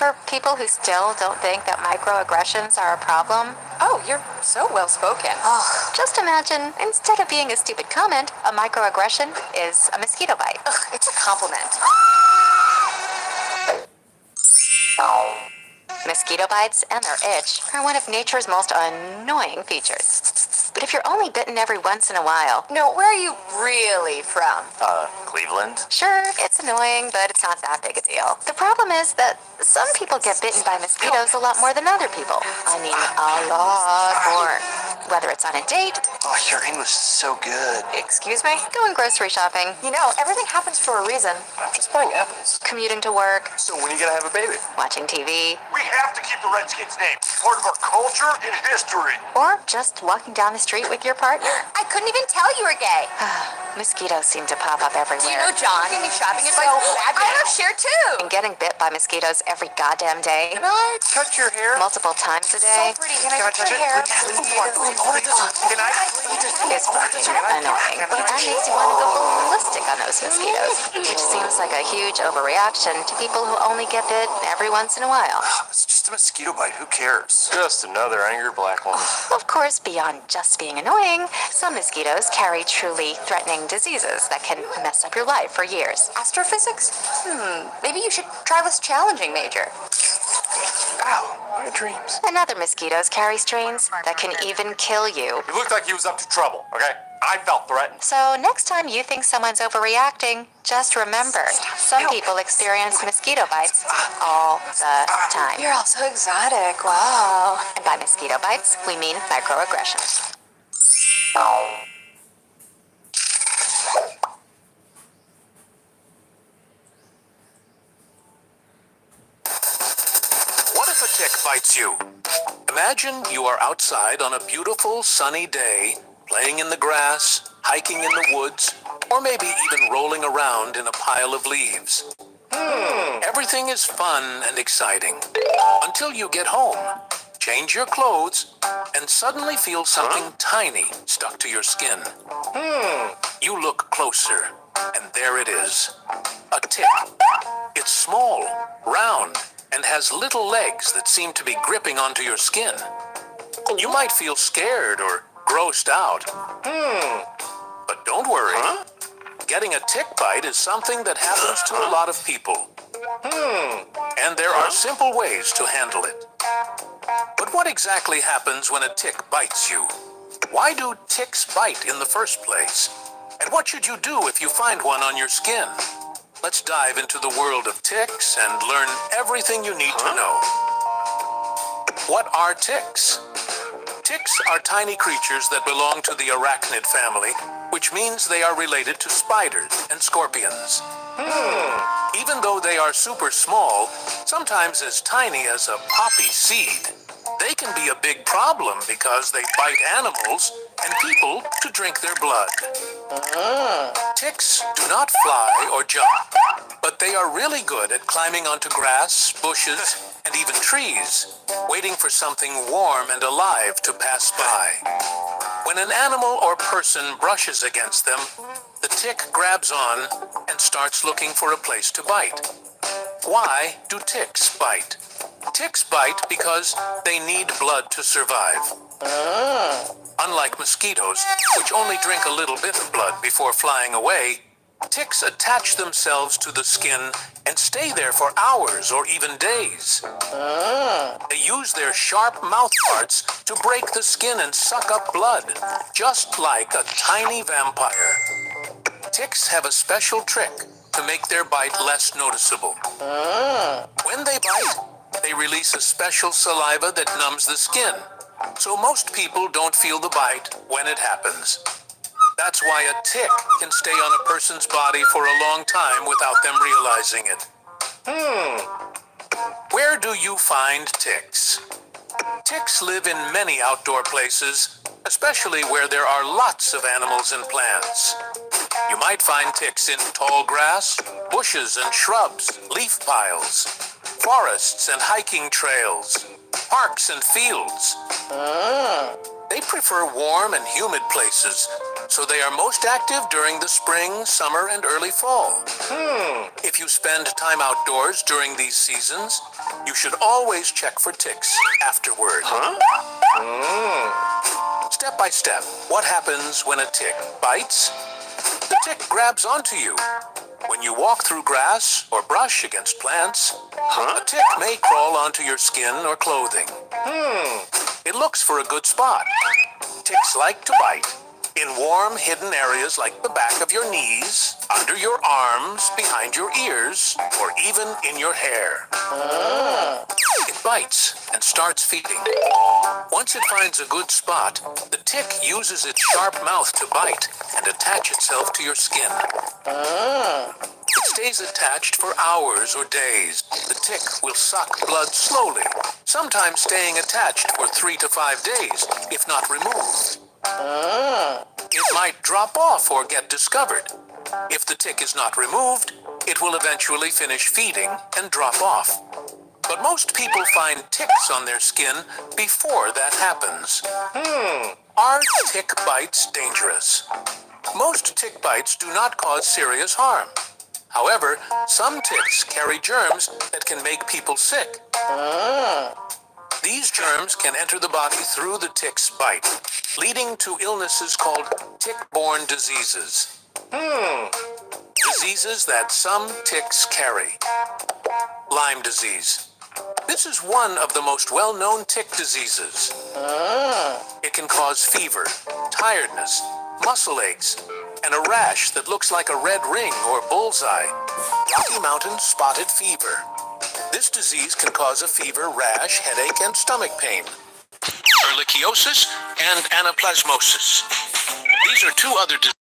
for people who still don't think that microaggressions are a problem. Oh, you're so well-spoken. Oh, just imagine, instead of being a stupid comment, a microaggression is a mosquito bite. Ugh, it's a compliment. Mosquito bites and their itch are one of nature's most annoying features. But if you're only bitten every once in a while... No, where are you really from? Cleveland? Sure, it's annoying, but it's not that big a deal. The problem is that some people get bitten by mosquitoes a lot more than other people. I mean, a lot more. Whether it's on a date... Oh, your English is so good. Excuse me? Going grocery shopping. You know, everything happens for a reason. I'm just buying apples. Commuting to work. So when are you gonna have a baby? Watching TV. We have to keep the Redskins' name part of our culture and history. Or just walking down the street with your partner. I couldn't even tell you were gay. Mosquitoes seem to pop up everywhere. Do you know John? Taking me shopping is so bad. I love Cher too. And getting bit by mosquitoes every goddamn day. Can I touch your hair? Multiple times a day. So pretty. Can I touch your it? hair? Can I? Is annoying. And makes you want to go ballistic on those mosquitoes. Which seems like a huge overreaction to people who only get bit every once in a while. It's just a mosquito bite. Who cares? Just another angry black one. Of course, beyond just being annoying, some mosquitoes carry truly threatening diseases that can mess up your life for years. Astrophysics? Maybe you should try less challenging, Major. Ow, my dreams. And other mosquitoes carry strains that can even kill you. He looked like he was up to trouble, okay? I felt threatened. So next time you think someone's overreacting, just remember, some people experience mosquito bites all the time. You're all so exotic. Wow. And by mosquito bites, we mean microaggressions. What if a tick bites you? Imagine you are outside on a beautiful sunny day, playing in the grass, hiking in the woods, or maybe even rolling around in a pile of leaves. Everything is fun and exciting until you get home, change your clothes, and suddenly feel something tiny stuck to your skin. You look closer, and there it is, a tick. It's small, round, and has little legs that seem to be gripping onto your skin. You might feel scared or grossed out. But don't worry. Getting a tick bite is something that happens to a lot of people. And there are simple ways to handle it. But what exactly happens when a tick bites you? Why do ticks bite in the first place? And what should you do if you find one on your skin? Let's dive into the world of ticks and learn everything you need to know. What are ticks? Ticks are tiny creatures that belong to the arachnid family, which means they are related to spiders and scorpions. Even though they are super small, sometimes as tiny as a poppy seed, they can be a big problem because they bite animals and people to drink their blood. Ticks do not fly or jump, but they are really good at climbing onto grass, bushes, and even trees, waiting for something warm and alive to pass by. When an animal or person brushes against them, the tick grabs on and starts looking for a place to bite. Why do ticks bite? Ticks bite because they need blood to survive. Unlike mosquitoes, which only drink a little bit of blood before flying away, ticks attach themselves to the skin and stay there for hours or even days. They use their sharp mouth parts to break the skin and suck up blood, just like a tiny vampire. Ticks have a special trick to make their bite less noticeable. When they bite, they release a special saliva that numbs the skin, so most people don't feel the bite when it happens. That's why a tick can stay on a person's body for a long time without them realizing it. Where do you find ticks? Ticks live in many outdoor places, especially where there are lots of animals and plants. You might find ticks in tall grass, bushes and shrubs, leaf piles, forests and hiking trails, parks and fields. They prefer warm and humid places, so they are most active during the spring, summer, and early fall. If you spend time outdoors during these seasons, you should always check for ticks afterward. Step by step, what happens when a tick bites? The tick grabs onto you. When you walk through grass or brush against plants, a tick may crawl onto your skin or clothing. It looks for a good spot. Ticks like to bite in warm, hidden areas like the back of your knees, under your arms, behind your ears, or even in your hair. It bites and starts feeding. Once it finds a good spot, the tick uses its sharp mouth to bite and attach itself to your skin. It stays attached for hours or days. The tick will suck blood slowly, sometimes staying attached for 3 to 5 days, if not removed. It might drop off or get discovered. If the tick is not removed, it will eventually finish feeding and drop off. But most people find ticks on their skin before that happens. Are tick bites dangerous? Most tick bites do not cause serious harm. However, some ticks carry germs that can make people sick. These germs can enter the body through the tick's bite, leading to illnesses called tick-borne diseases. Diseases that some ticks carry. Lyme disease. This is one of the most well-known tick diseases. It can cause fever, tiredness, muscle aches, and a rash that looks like a red ring or bullseye. Rocky Mountain spotted fever. This disease can cause a fever, rash, headache, and stomach pain. Ehrlichiosis and anaplasmosis. These are two other diseases.